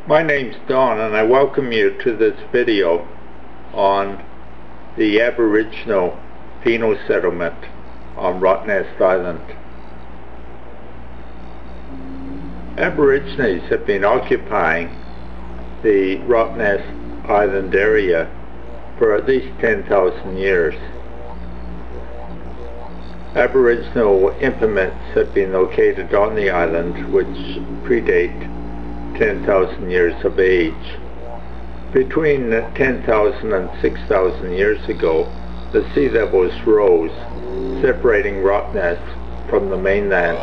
My name's Don, and I welcome you to this video on the Aboriginal penal settlement on Rottnest Island. Aborigines have been occupying the Rottnest Island area for at least 10,000 years. Aboriginal implements have been located on the island which predate 10,000 years of age. Between 10,000 and 6,000 years ago, the sea levels rose, separating Rottnest from the mainland.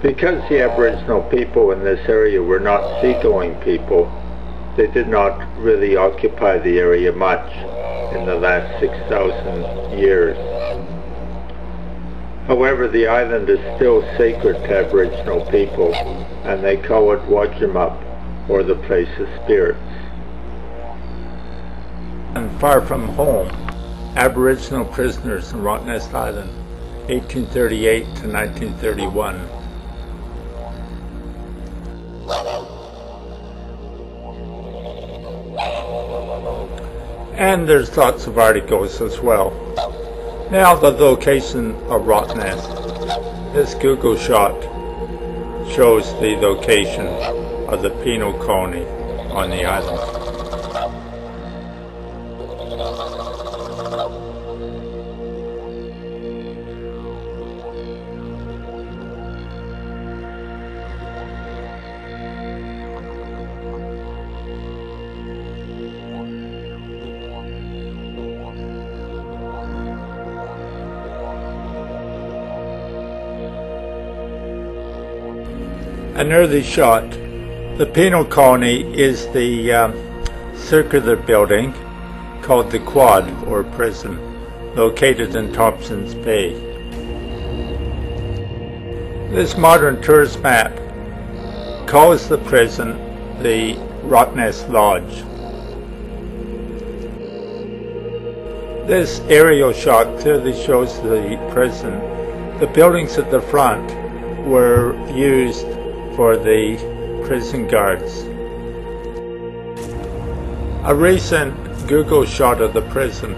Because the Aboriginal people in this area were not seagoing people, they did not really occupy the area much in the last 6,000 years. However, the island is still sacred to Aboriginal people, and they call it Wajimup, or the place of spirits. And far from home, Aboriginal prisoners in Rottnest Island, 1838 to 1931. And there's lots of articles as well. Now the location of Rottnest. This Google shot shows the location of the penal colony on the island. An early shot. The penal colony is the circular building called the Quad, or prison, located in Thompson's Bay. This modern tourist map calls the prison the Rottnest Lodge. This aerial shot clearly shows the prison. The buildings at the front were used for the prison guards. A recent Google shot of the prison.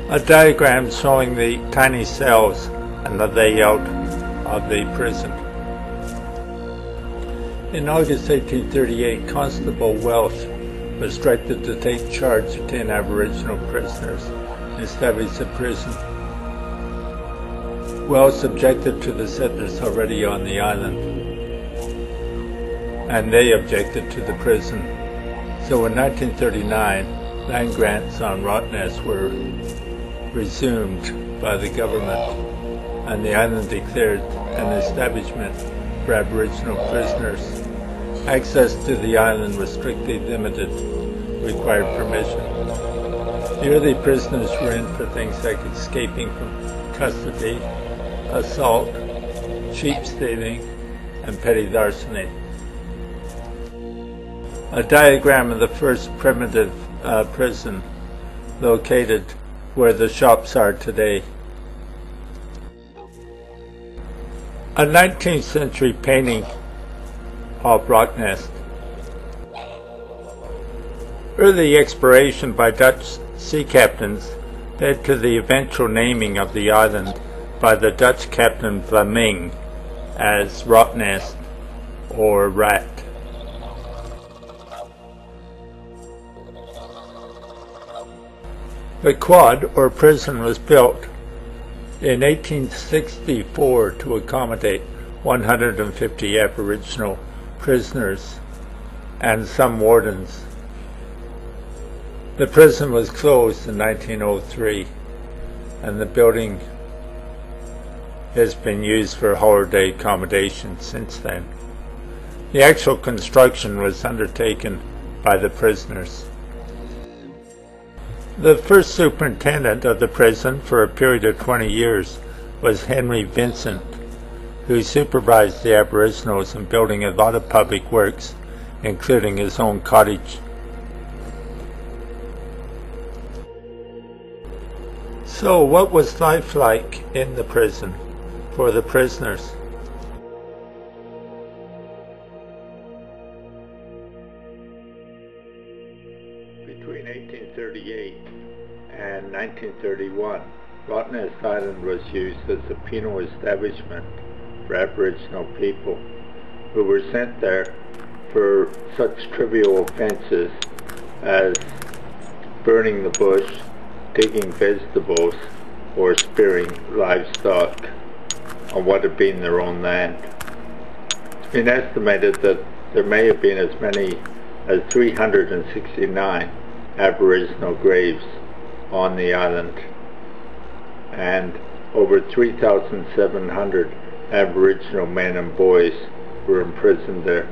A diagram showing the tiny cells and the layout of the prison. In August 1838, Constable Welsh was directed to take charge of 10 Aboriginal prisoners and establish a prison. Welsh objected to the settlers already on the island, and they objected to the prison. So in 1939, land grants on Rottnest were resumed by the government, and the island declared an establishment for Aboriginal prisoners. Access to the island was strictly limited, required permission. The early prisoners were in for things like escaping from custody, assault, sheep stealing, and petty larceny. A diagram of the first primitive prison located where the shops are today. A 19th century painting of Rottnest. Early exploration by Dutch sea captains led to the eventual naming of the island by the Dutch captain Vlaming as Rottnest, or Rat. The Quad, or prison, was built in 1864 to accommodate 150 Aboriginal prisoners and some wardens. The prison was closed in 1903, and the building has been used for holiday accommodation since then. The actual construction was undertaken by the prisoners. The first superintendent of the prison for a period of 20 years was Henry Vincent, who supervised the Aboriginals in building a lot of public works, including his own cottage. So what was life like in the prison? for the prisoners. Between 1838 and 1931, Rottnest Island was used as a penal establishment for Aboriginal people who were sent there for such trivial offences as burning the bush, digging vegetables, or spearing livestock on what had been their own land. It's been estimated that there may have been as many as 369 Aboriginal graves on the island, and over 3,700 Aboriginal men and boys were imprisoned there.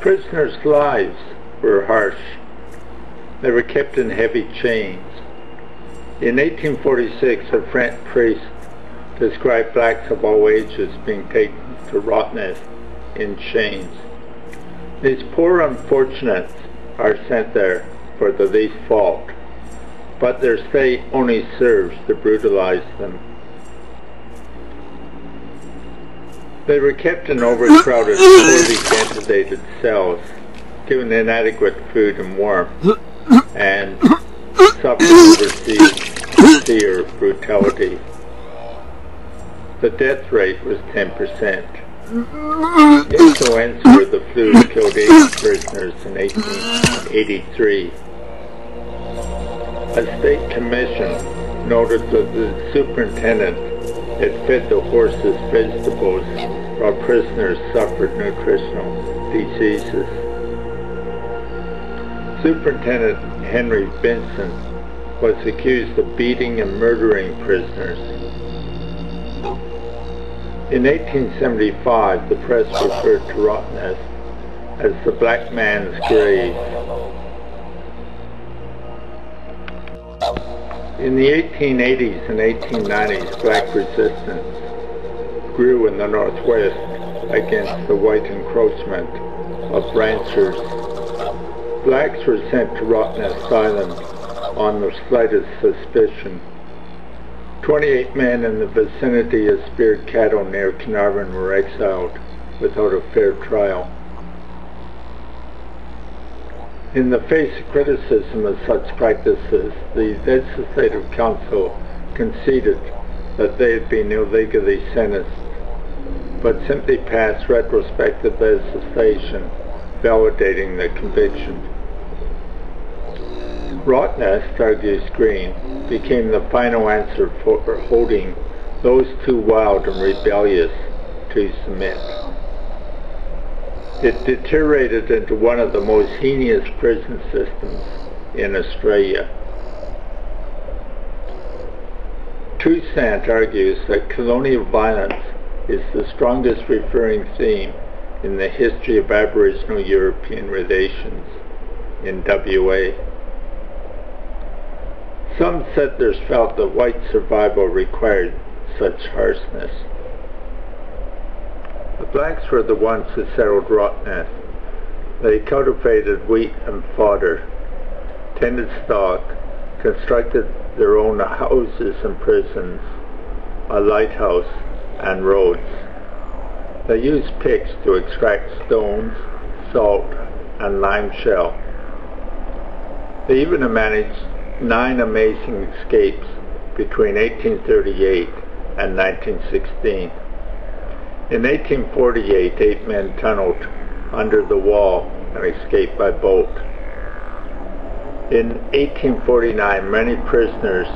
Prisoners' lives were harsh. They were kept in heavy chains. In 1846, a French priest described blacks of all ages being taken to Rottnest in chains. These poor unfortunates are sent there for the least fault, but their stay only serves to brutalize them. They were kept in overcrowded, poorly ventilated cells, given inadequate food and warmth, and suffered under severe brutality. The death rate was 10%. Influenza or the flu killed 80 prisoners in 1883. A state commission noted that the superintendent had fed the horses vegetables while prisoners suffered nutritional diseases. Superintendent Henry Benson was accused of beating and murdering prisoners. In 1875, the press referred to Rottnest as the black man's grave. In the 1880s and 1890s, black resistance grew in the northwest against the white encroachment of ranchers. Blacks were sent to Rottnest Island on the slightest suspicion. 28 men in the vicinity of speared cattle near Carnarvon were exiled without a fair trial. In the face of criticism of such practices, the Legislative Council conceded that they had been illegally sentenced, but simply passed retrospective legislation validating the conviction. Rottnest, argues Green, became the final answer for holding those too wild and rebellious to submit. It deteriorated into one of the most heinous prison systems in Australia. Toussaint argues that colonial violence is the strongest recurring theme in the history of Aboriginal European relations in WA. Some settlers felt that white survival required such harshness. The blacks were the ones who settled Rottnest. They cultivated wheat and fodder, tended stock, constructed their own houses and prisons, a lighthouse, and roads. They used picks to extract stones, salt, and lime shell. They even managed 9 amazing escapes between 1838 and 1916. In 1848, 8 men tunneled under the wall and escaped by boat. In 1849, many prisoners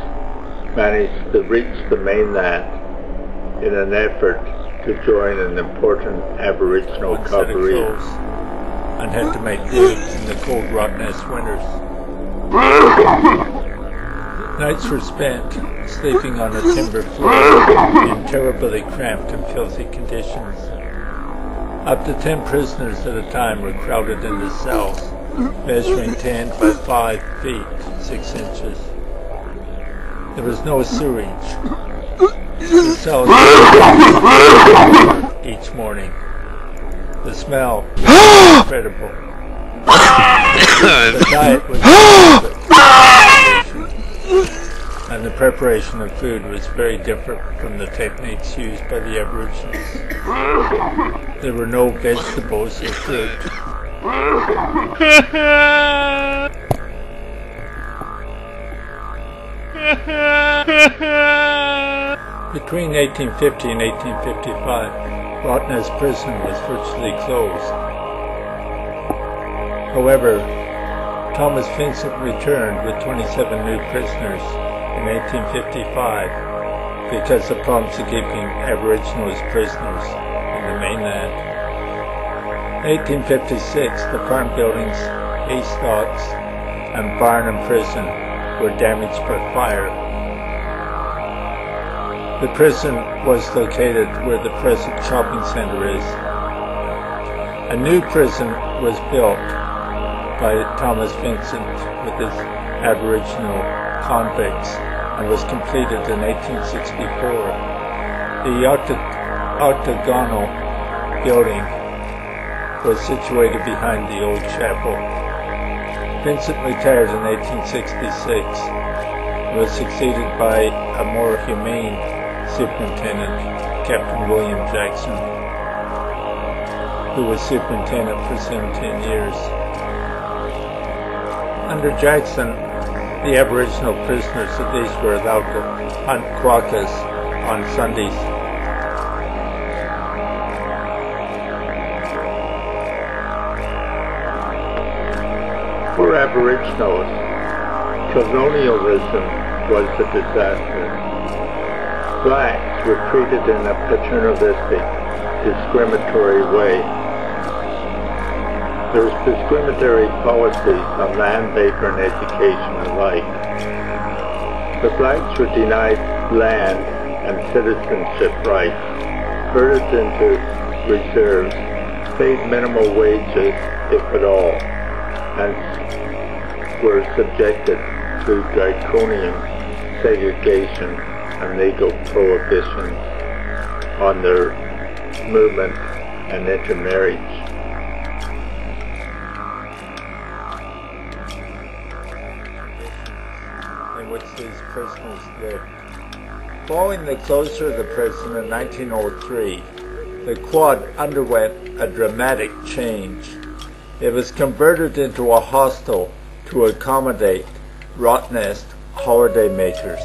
managed to reach the mainland in an effort to join an important Aboriginal cavalry. And had to make do in the cold Rottnest winters. Nights were spent sleeping on a timber floor in terribly cramped and filthy conditions. Up to 10 prisoners at a time were crowded into cells, measuring 10 by 5 feet, 6 inches. There was no sewage. The cells were each morning. The smell was incredible. The diet was preparation of food was very different from the techniques used by the Aboriginals. There were no vegetables or fruit. Between 1850 and 1855, Rottnest Prison was virtually closed. However, Thomas Vincent returned with 27 new prisoners in 1855 because of problems of keeping Aboriginal as prisoners in the mainland. In 1856, the farm buildings, haystacks, and barn and prison were damaged by fire. The prison was located where the present shopping centre is. A new prison was built by Thomas Vincent with his Aboriginal convicts and was completed in 1864. The octagonal building was situated behind the old chapel. Vincent retired in 1866 and was succeeded by a more humane superintendent, Captain William Jackson, who was superintendent for 17 years. Under Jackson, the Aboriginal prisoners at least were allowed to hunt quokkas on Sundays. For Aboriginals, colonialism was a disaster. Blacks were treated in a paternalistic, discriminatory way. There was discriminatory policies on land, labor, and education alike. The blacks were denied land and citizenship rights, herded into reserves, paid minimal wages, if at all, and were subjected to draconian segregation and legal prohibitions on their movement and intermarriage. In which these prisoners lived. Following the closure of the prison in 1903, the quad underwent a dramatic change. It was converted into a hostel to accommodate Rottnest holidaymakers.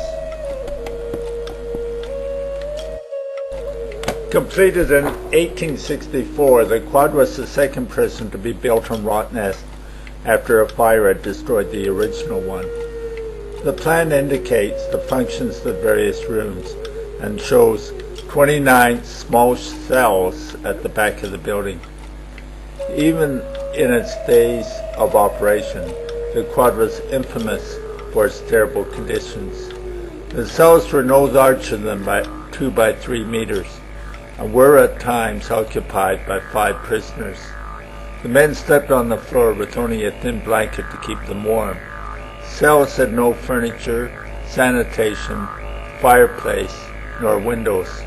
Completed in 1864, the quad was the second prison to be built on Rottnest after a fire had destroyed the original one. The plan indicates the functions of the various rooms and shows 29 small cells at the back of the building. Even in its days of operation, the quad was infamous for its terrible conditions. The cells were no larger than 2 by 3 meters and were at times occupied by 5 prisoners. The men slept on the floor with only a thin blanket to keep them warm. Cells had no furniture, sanitation, fireplace, nor windows.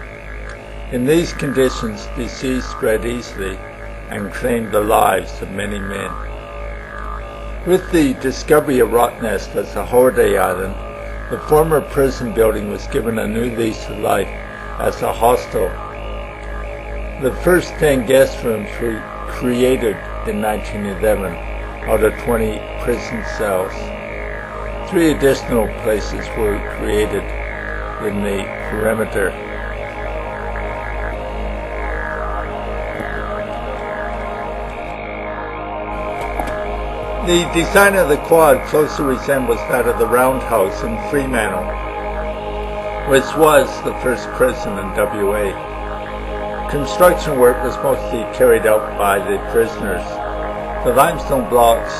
In these conditions, disease spread easily and claimed the lives of many men. With the discovery of Rottnest as a holiday island, the former prison building was given a new lease of life as a hostel. The first 10 guest rooms were created in 1911 out of 20 prison cells. 3 additional places were created in the perimeter. The design of the quad closely resembles that of the roundhouse in Fremantle, which was the first prison in WA. Construction work was mostly carried out by the prisoners. The limestone blocks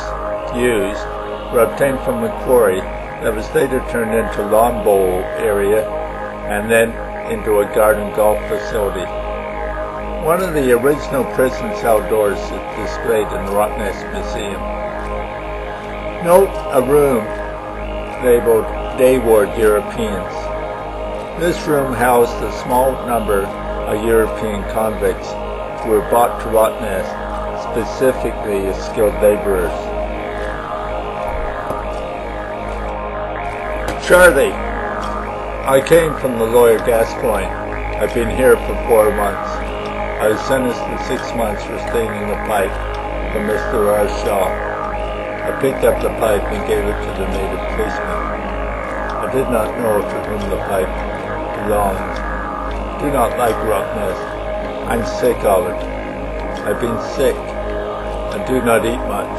used were obtained from a quarry that was later turned into a lawn bowl area and then into a garden golf facility. One of the original prison cell doors is displayed in the Rottnest Museum. Note a room labeled Day Ward Europeans. This room housed a small number of European convicts who were brought to Rottnest specifically as skilled laborers. Charlie, I came from the lawyer Gascoigne. I've been here for 4 months. I was sentenced to 6 months for stealing a pipe from Mr. R. Shaw. I picked up the pipe and gave it to the native policeman. I did not know to whom the pipe belonged. Do not like Rottnest. I'm sick of it. I've been sick and do not eat much.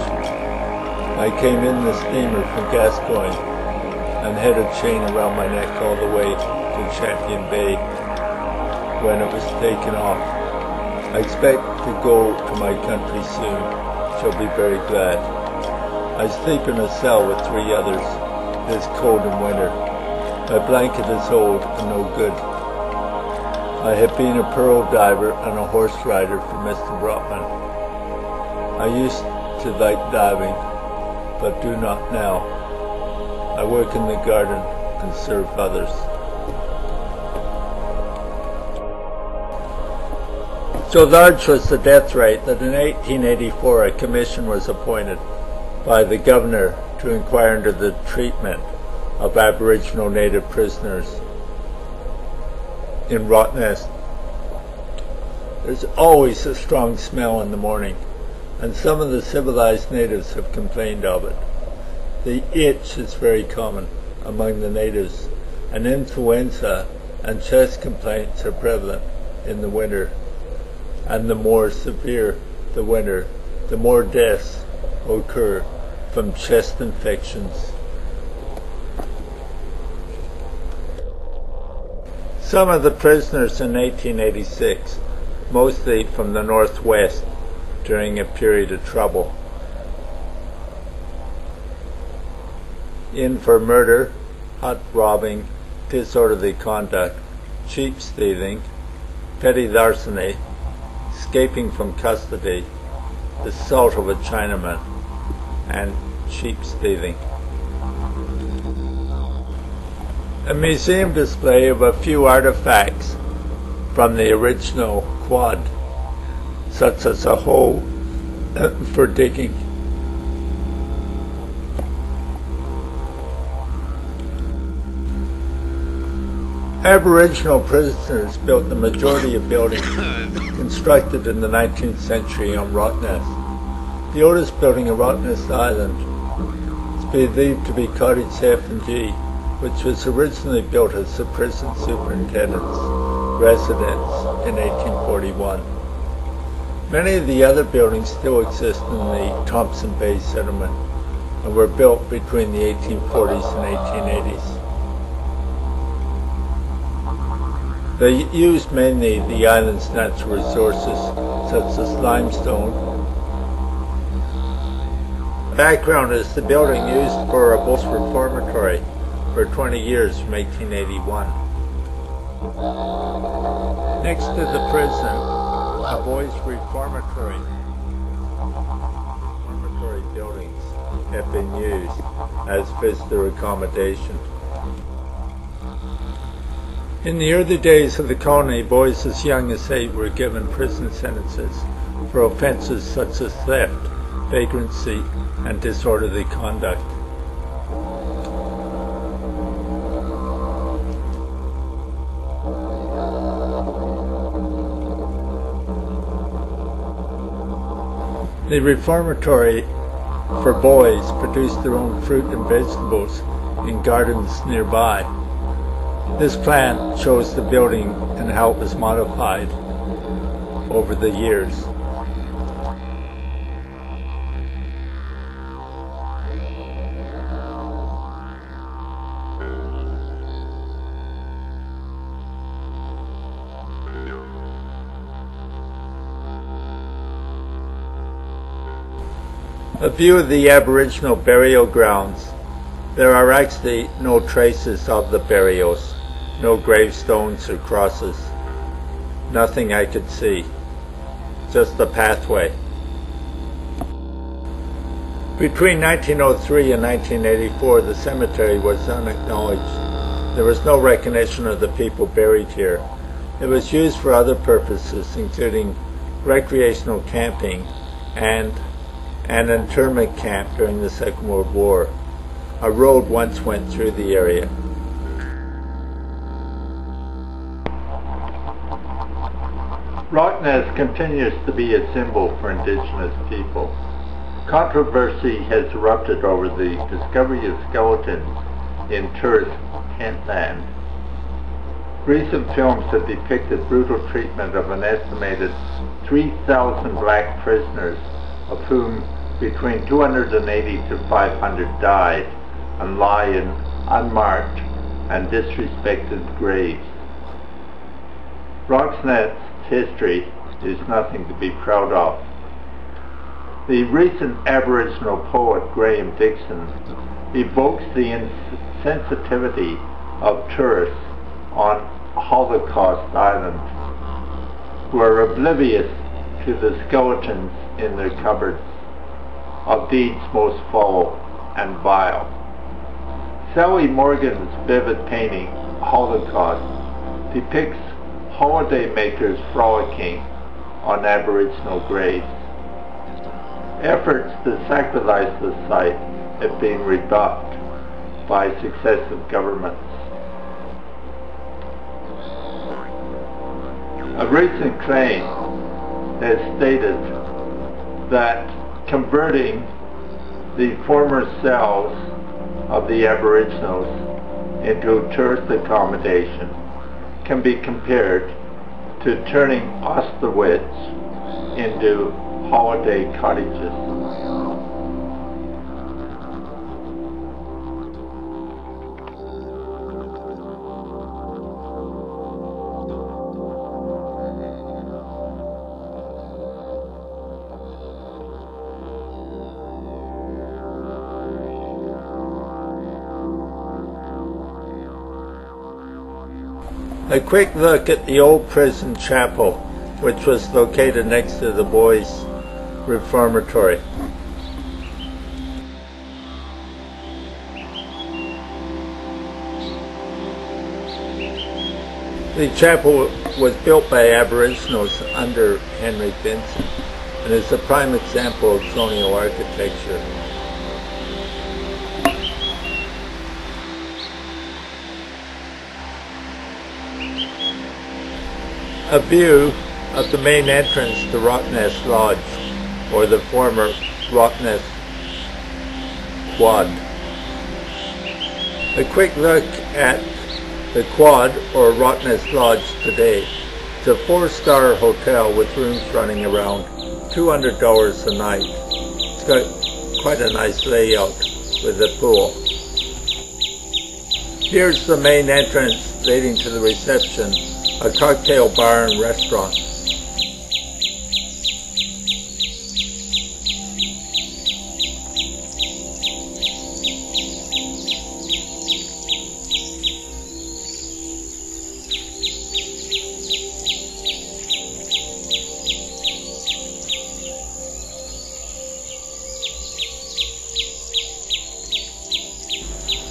I came in the steamer from Gascoigne and had a chain around my neck all the way to Champion Bay when it was taken off. I expect to go to my country soon. Shall be very glad. I sleep in a cell with 3 others. It is cold in winter. My blanket is old and no good. I have been a pearl diver and a horse rider for Mr. Rottman. I used to like diving, but do not now. I work in the garden and serve others. So large was the death rate that in 1884 a commission was appointed by the governor to inquire into the treatment of Aboriginal native prisoners in Rottnest. There's always a strong smell in the morning, and some of the civilized natives have complained of it. The itch is very common among the natives, and influenza and chest complaints are prevalent in the winter. And the more severe the winter, the more deaths occur from chest infections. Some of the prisoners in 1886, mostly from the northwest during a period of trouble, in for murder, hut robbing, disorderly conduct, cheap stealing, petty larceny, escaping from custody, assault of a Chinaman, and sheep stealing. A museum display of a few artifacts from the original quad, such as a hoe for digging, Aboriginal prisoners built the majority of buildings constructed in the 19th century on Rottnest. The oldest building of Rottnest Island is believed to be Cottage F&G, which was originally built as the prison superintendent's residence in 1841. Many of the other buildings still exist in the Thompson Bay settlement and were built between the 1840s and 1880s. They used mainly the island's natural resources, such as limestone. The background is the building used for a boys' reformatory for 20 years from 1881. Next to the prison, a boys' reformatory buildings have been used as visitor accommodation. In the early days of the colony, boys as young as 8 were given prison sentences for offences such as theft, vagrancy, and disorderly conduct. The reformatory for boys produced their own fruit and vegetables in gardens nearby. This plan shows the building and how it was modified over the years. A view of the Aboriginal burial grounds. There are actually no traces of the burials. No gravestones or crosses. Nothing I could see. Just a pathway. Between 1903 and 1984, the cemetery was unacknowledged. There was no recognition of the people buried here. It was used for other purposes, including recreational camping and an internment camp during the Second World War. A road once went through the area. Rottnest continues to be a symbol for Indigenous people. Controversy has erupted over the discovery of skeletons in tourist Penal. Recent films have depicted brutal treatment of an estimated 3,000 black prisoners, of whom between 280 to 500 died and lie in unmarked and disrespected graves. Rottnest's history is nothing to be proud of. The recent Aboriginal poet Graham Dixon evokes the insensitivity of tourists on Holocaust Island, who are oblivious to the skeletons in their cupboards of deeds most foul and vile. Sally Morgan's vivid painting, Holocaust, depicts holidaymakers frolicking on Aboriginal graves. Efforts to sacralize the site have been rebuffed by successive governments. A recent claim has stated that converting the former cells of the Aboriginals into tourist accommodation can be compared to turning Austerwitz into holiday cottages. A quick look at the old prison chapel, which was located next to the boys' reformatory. The chapel was built by Aboriginals under Henry Vincent and is a prime example of colonial architecture. A view of the main entrance to Rottnest Lodge, or the former Rottnest Quad. A quick look at the Quad, or Rottnest Lodge today. It's a 4-star hotel with rooms running around $200 a night. It's got quite a nice layout with a pool. Here's the main entrance leading to the reception, a cocktail bar and restaurant.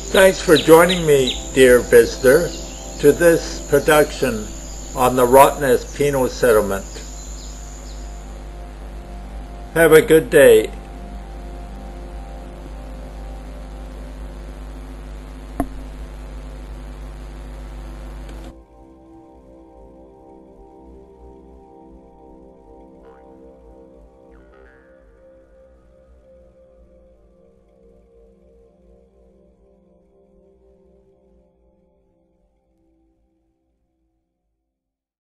Thanks for joining me, dear visitor, to this production on the Rottnest Penal Settlement. Have a good day.